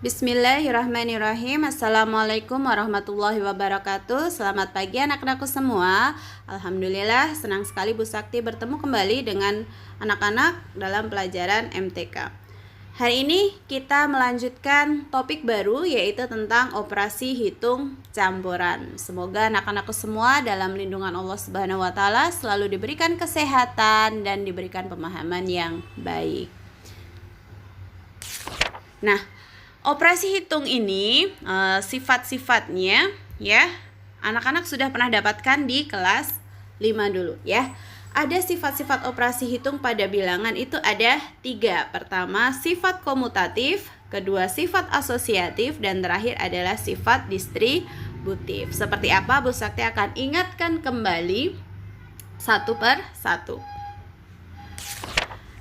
Bismillahirrahmanirrahim. Assalamualaikum warahmatullahi wabarakatuh. Selamat pagi anak-anakku semua. Alhamdulillah senang sekali Bu Sakti bertemu kembali dengan anak-anak dalam pelajaran MTK. Hari ini kita melanjutkan topik baru, yaitu tentang operasi hitung campuran. Semoga anak-anakku semua dalam lindungan Allah Subhanahu wa taala selalu diberikan kesehatan dan diberikan pemahaman yang baik. Nah, operasi hitung ini sifat-sifatnya ya anak-anak sudah pernah dapatkan di kelas 5 dulu ya. Ada sifat-sifat operasi hitung pada bilangan itu ada 3. Pertama sifat komutatif, kedua sifat asosiatif, dan terakhir adalah sifat distributif. Seperti apa Bu Sakti akan ingatkan kembali satu per satu.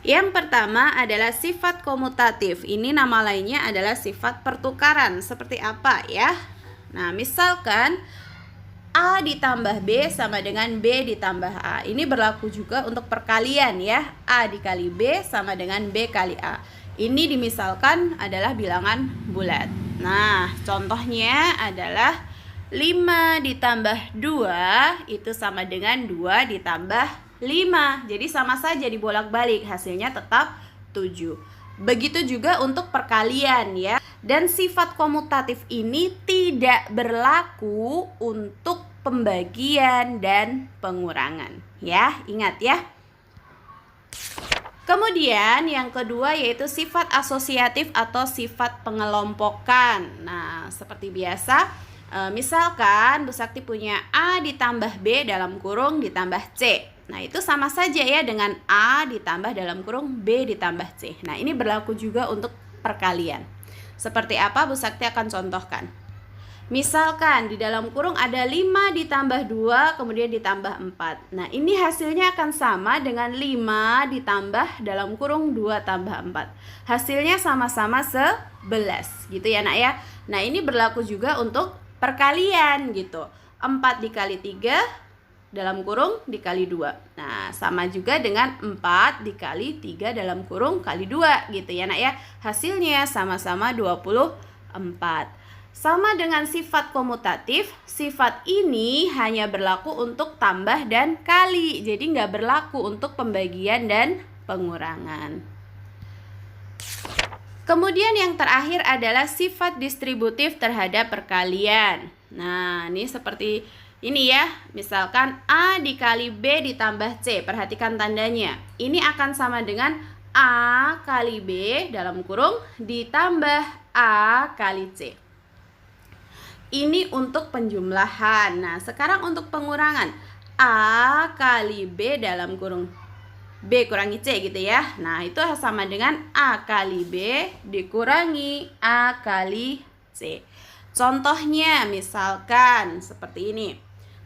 Yang pertama adalah sifat komutatif. Ini nama lainnya adalah sifat pertukaran. Seperti apa ya? Nah, misalkan A ditambah B sama dengan B ditambah A. Ini berlaku juga untuk perkalian ya. A dikali B sama dengan B kali A. Ini dimisalkan adalah bilangan bulat. Nah, contohnya adalah 5 ditambah 2 itu sama dengan 2 ditambah 5. Jadi sama saja dibolak-balik, hasilnya tetap 7. Begitu juga untuk perkalian ya. Dan sifat komutatif ini tidak berlaku untuk pembagian dan pengurangan ya. Ingat ya. Kemudian yang kedua yaitu sifat asosiatif atau sifat pengelompokan. Nah, seperti biasa, misalkan Bu Sakti punya A ditambah B dalam kurung ditambah C. Nah, itu sama saja ya dengan A ditambah dalam kurung B ditambah C. Nah, ini berlaku juga untuk perkalian. Seperti apa Bu Sakti akan contohkan. Misalkan di dalam kurung ada 5 ditambah 2 kemudian ditambah 4. Nah, ini hasilnya akan sama dengan 5 ditambah dalam kurung 2 tambah 4. Hasilnya sama-sama 11 gitu ya nak ya. Nah, ini berlaku juga untuk perkalian gitu. 4 dikali 3 dalam kurung dikali 2. Nah, sama juga dengan 4 dikali 3 dalam kurung kali 2 gitu ya nak ya. Hasilnya sama-sama 24. Sama dengan sifat komutatif, sifat ini hanya berlaku untuk tambah dan kali. Jadi nggak berlaku untuk pembagian dan pengurangan. Kemudian yang terakhir adalah sifat distributif terhadap perkalian. Nah, ini seperti ini ya, misalkan A dikali B ditambah C, perhatikan tandanya. Ini akan sama dengan A kali B dalam kurung ditambah A kali C. Ini untuk penjumlahan. Nah, sekarang untuk pengurangan. A kali B dalam kurung B kurangi C gitu ya. Nah, itu sama dengan A kali B dikurangi A kali C. Contohnya misalkan seperti ini.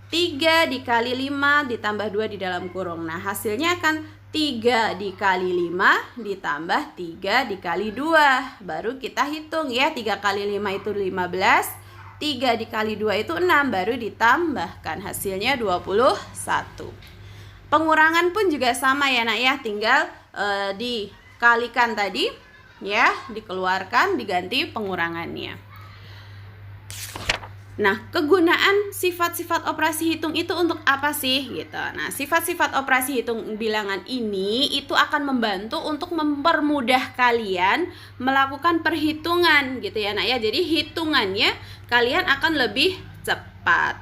3 dikali 5 ditambah 2 di dalam kurung. Nah, hasilnya akan 3 dikali 5 ditambah 3 dikali 2. Baru kita hitung ya, 3 kali 5 itu 15, 3 dikali 2 itu 6, baru ditambahkan. Hasilnya 21. Pengurangan pun juga sama ya nak ya, tinggal dikalikan tadi ya, dikeluarkan, diganti pengurangannya. Nah, kegunaan sifat-sifat operasi hitung itu untuk apa sih gitu. Nah, sifat-sifat operasi hitung bilangan ini itu akan membantu untuk mempermudah kalian melakukan perhitungan gitu ya nak ya. Jadi hitungannya kalian akan lebih cepat.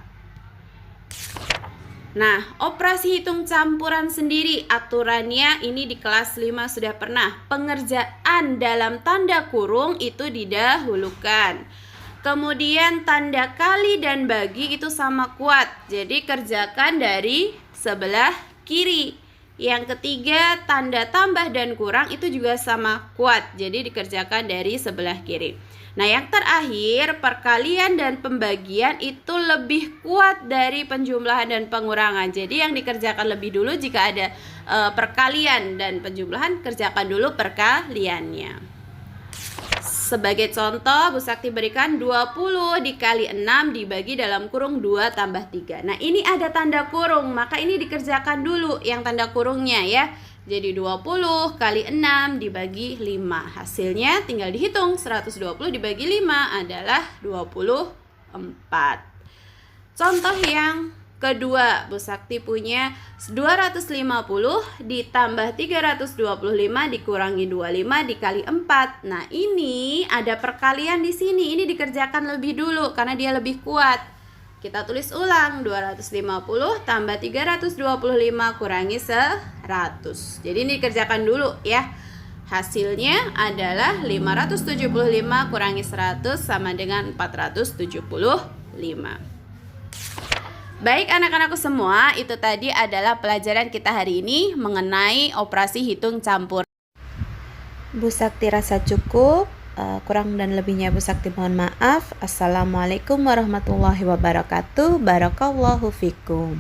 Nah, operasi hitung campuran sendiri aturannya ini di kelas 5 sudah pernah. Pengerjaan dalam tanda kurung itu didahulukan. Kemudian tanda kali dan bagi itu sama kuat. Jadi kerjakan dari sebelah kiri. Yang ketiga, tanda tambah dan kurang itu juga sama kuat. Jadi dikerjakan dari sebelah kiri. Nah, yang terakhir, perkalian dan pembagian itu lebih kuat dari penjumlahan dan pengurangan. Jadi yang dikerjakan lebih dulu jika ada perkalian dan penjumlahan, kerjakan dulu perkaliannya. Sebagai contoh, Bu Sakti berikan 20 dikali 6 dibagi dalam kurung 2 tambah 3. Nah, ini ada tanda kurung, maka ini dikerjakan dulu yang tanda kurungnya ya. Jadi 20 kali 6 dibagi 5. Hasilnya tinggal dihitung, 120 dibagi 5 adalah 24. Contoh yang kedua, Bu Sakti punya 250 ditambah 325 dikurangi 25 dikali 4. Nah, ini ada perkalian di sini. Ini dikerjakan lebih dulu karena dia lebih kuat. Kita tulis ulang, 250 tambah 325 kurangi 100. Jadi ini dikerjakan dulu ya. Hasilnya adalah 575 kurangi 100 sama dengan 475. Baik anak-anakku semua, itu tadi adalah pelajaran kita hari ini mengenai operasi hitung campur. Bu Sakti rasa cukup, kurang dan lebihnya Bu Sakti mohon maaf. Assalamualaikum warahmatullahi wabarakatuh. Barakallahu fikum.